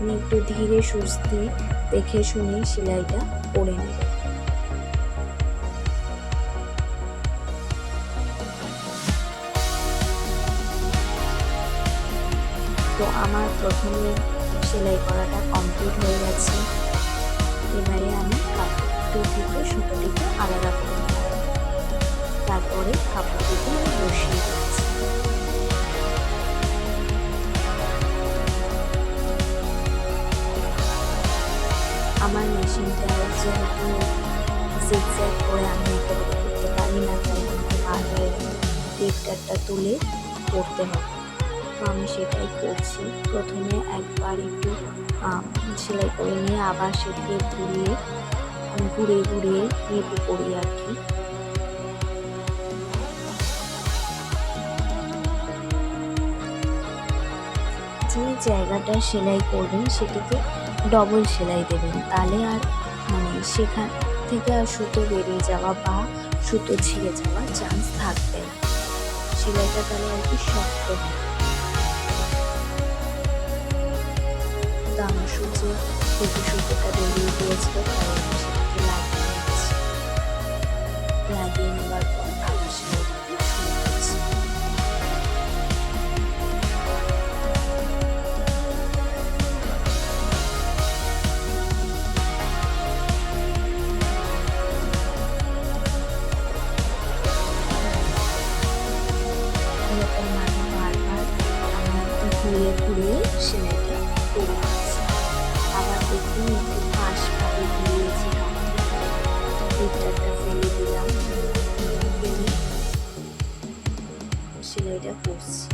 আপনি একটু ধীরে সুস্থে দেখে শুনে সেলাইটা করে নেবেন। তো আমার প্রথমে সেলাই করাটা কমপ্লিট হয়ে গেছে। এবারে আমি কাপড়টিকে সুতোটিকে আলাদা করে নেব, তারপরে কাপড়টিকে আমি বসিয়ে দিচ্ছি। আমার মেশিনটা যেহেতু জিগজ্যাগ করে আমি একেবারে করতে পারি না, তাই আমাকে বারবার টেপটা তুলে করতে হবে। তো আমি সেটাই করছি। প্রথমে একবার একটু সেলাই করে নিয়ে আবার সেটিকে ঘুরিয়ে রিপু করি আর কি। যে জায়গাটা সেলাই করবেন সেটিকে ডবল সেলাই দেবেন, তাহলে আর সেখান থেকে আর সুতো বেরিয়ে যাওয়া বা সুতো ছিঁড়ে যাওয়ার চান্স থাকবে না। সেলাইটা তাহলে আর কি শক্ত হবে। তো আমার সুতোটা বেরিয়ে গিয়েছিল, তাই আমি সেটাকে লাগিয়ে নেওয়ার পর আবার সেলাইটাকে শুরু করছি। এরকম বারবার ঘুরিয়ে সেলাইটা করে নিচ্ছি। আবার দেখুন একটু ফাঁস ভাবে ঘুরিয়েছি, টেপটা ফেলে দিলাম, ফেলে সেলাইটা করছি।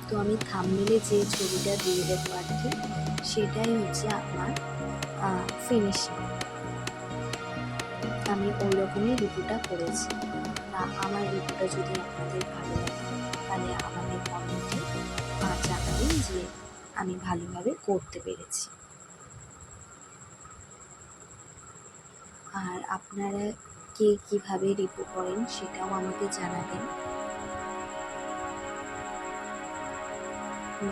তো আমি থাম্বনেইলে যে ছবিটা দিয়ে দেবো আর কি, সেটাই হচ্ছে আমার ফিনিশিং। আমি ওই রকমই রিপুটা করেছি। আমার রিপুটা যদি আপনাদের ভালো লাগে তাহলে আমাদের কমেন্টে জানাবেন যে আমি ভালোভাবে করতে পেরেছি। আর আপনারা কে কীভাবে রিপু করেন সেটাও আমাকে জানাবেন।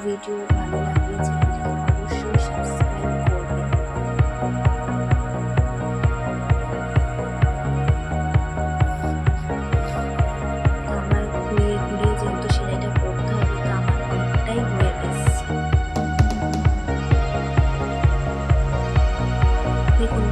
ভিডিও ভালো লাগলে চ্যানেলটিকে অবশ্যই সাবস্ক্রাইব করবেন। আমার ঘুরিয়ে যেহেতু সেলাইটা করতে হবে, তো আমার অনেকটাই হয়ে গেছে। দেখুন